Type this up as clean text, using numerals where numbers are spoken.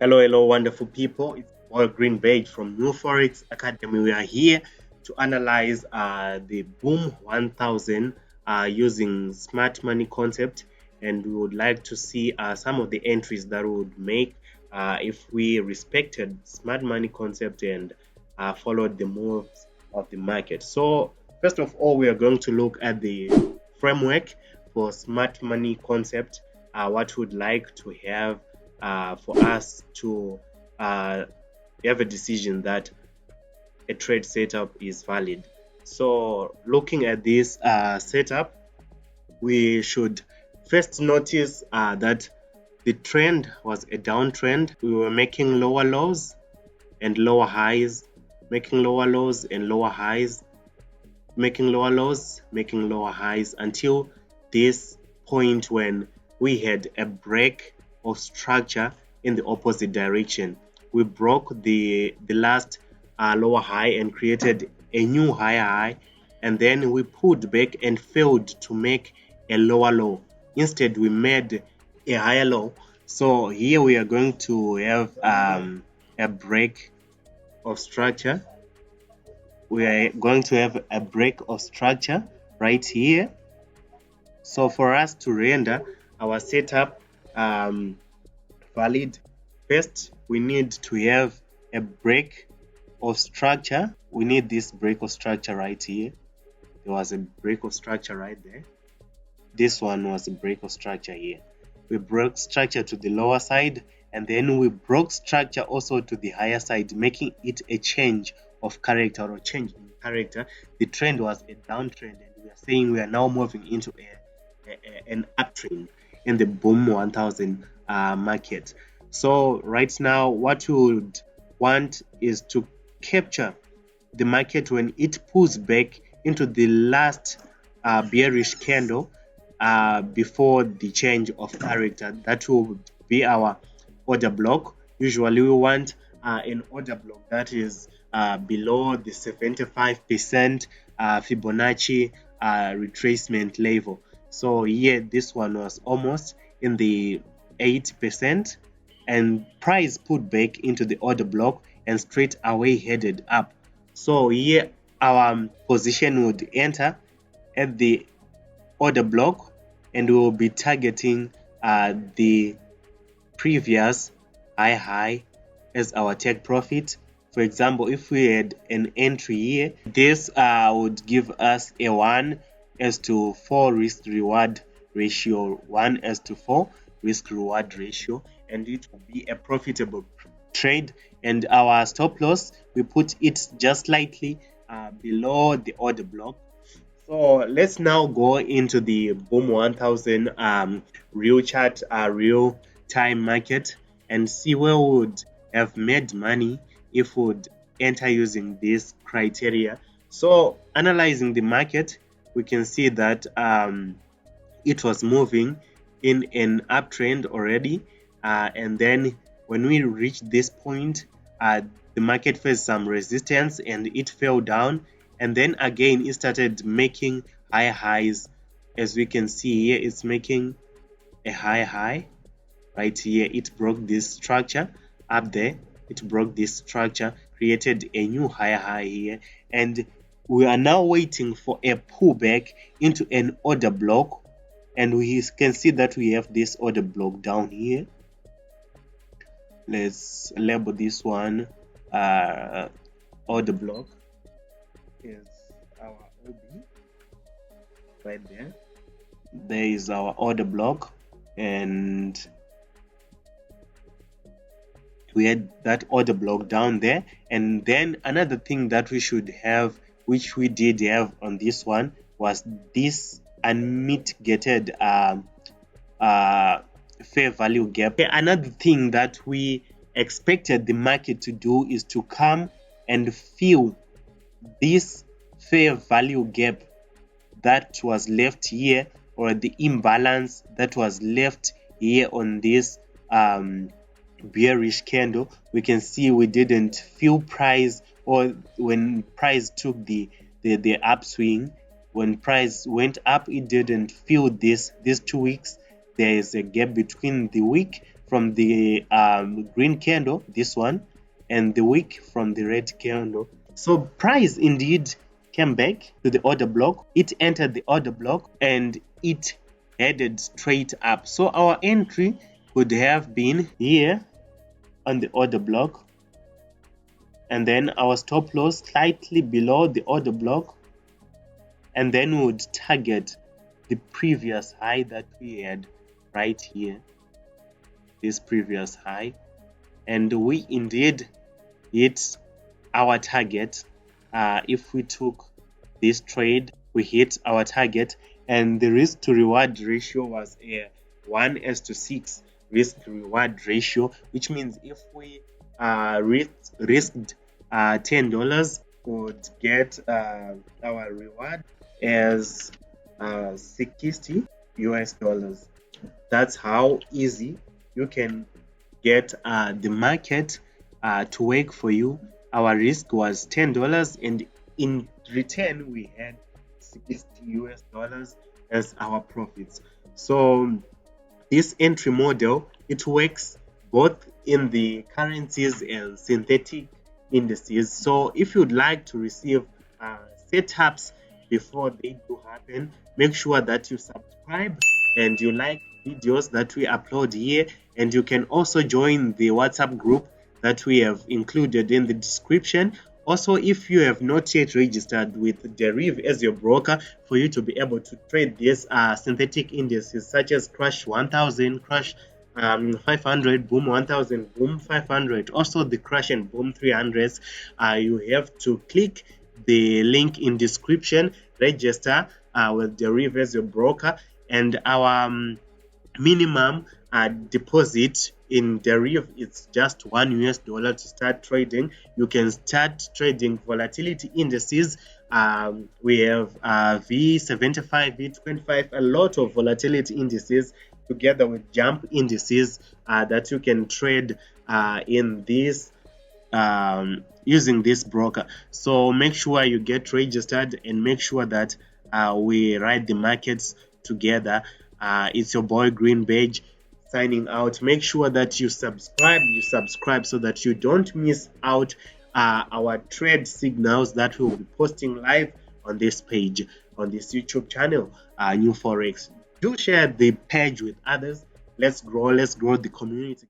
Hello, wonderful people. It's Paul Greenberg from Newforex Academy. We are here to analyze the Boom 1000 using smart money concept, and we would like to see some of the entries that we would make if we respected smart money concept and followed the moves of the market. So, first of all, we are going to look at the framework for smart money concept. What we would like to have for us to have a decision that a trade setup is valid. So, looking at this setup, we should first notice that the trend was a downtrend. We were making lower lows and lower highs, making lower lows and lower highs, making lower lows, making lower highs until this point when we had a break of structure in the opposite direction. We broke the last lower high and created a new higher high, and then we pulled back and failed to make a lower low. Instead, we made a higher low. So here we are going to have a break of structure. We are going to have a break of structure right here. So for us to render our setup valid, first we need to have a break of structure. We need this break of structure right here. There was a break of structure right there. This one was a break of structure here. We broke structure to the lower side, and then we broke structure also to the higher side, making it a change of character or change in character. The trend was a downtrend, and we are saying we are now moving into an uptrend in the Boom 1000 market. So right now, what we would want is to capture the market when it pulls back into the last bearish candle before the change of character. That will be our order block. Usually we want an order block that is below the 75% Fibonacci retracement level. So here this one was almost in the 8%, and price put back into the order block and straight away headed up. So here our position would enter at the order block, and we will be targeting the previous high as our take profit. For example, if we had an entry here, this would give us a 1:4 risk reward ratio, 1:4 risk reward ratio, and it will be a profitable trade. And our stop loss, we put it just slightly below the order block. So let's now go into the Boom 1000 real chart, real time market, and see where we would have made money if we would enter using this criteria. So analyzing the market, we can see that it was moving in an uptrend already, and then when we reached this point, the market faced some resistance and it fell down, and then again it started making high highs. As we can see here, it's making a high right here. It broke this structure up there, it broke this structure, created a new high here, and we are now waiting for a pullback into an order block, and we can see that we have this order block down here. Let's label this one order block is our OB right there. There is our order block, and we had that order block down there. And then another thing that we should have, which we did have on this one, was this unmitigated fair value gap. Another thing that we expected the market to do is to come and fill this fair value gap that was left here, or the imbalance that was left here on this bearish candle. We can see we didn't fill price, or when price took the upswing, when price went up, it didn't fill these 2 weeks. There is a gap between the week from the green candle, this one, and the wick from the red candle. So price indeed came back to the order block. It entered the order block and it headed straight up. So our entry could have been here on the order block, and then our stop loss slightly below the order block, and then we would target the previous high that we had right here, this previous high, and we indeed hit our target. If we took this trade, we hit our target, and the risk to reward ratio was a 1:6 risk to reward ratio, which means if we risked $10, would get our reward as 60 US dollars. That's how easy you can get the market to work for you. Our risk was $10, and in return we had 60 US dollars as our profits. So this entry model, it works both in the currencies and synthetic indices. So if you'd like to receive setups before they do happen, make sure that you subscribe and you like videos that we upload here, and you can also join the WhatsApp group that we have included in the description. Also, if you have not yet registered with Deriv as your broker, for you to be able to trade these synthetic indices such as Crash 1000, Crash 500, Boom 1000, Boom 500, also the Crash and Boom 300s, you have to click the link in description, register with Deriv as your broker, and our minimum deposit in Deriv is just $1 to start trading. You can start trading volatility indices. We have V75, V25, a lot of volatility indices together with jump indices that you can trade in this using this broker. So make sure you get registered and make sure that we ride the markets together. It's your boy Green Badge signing out. Make sure that you subscribe so that you don't miss out our trade signals that we'll be posting live on this page, on this YouTube channel, Newforex. Do share the page with others. Let's grow the community.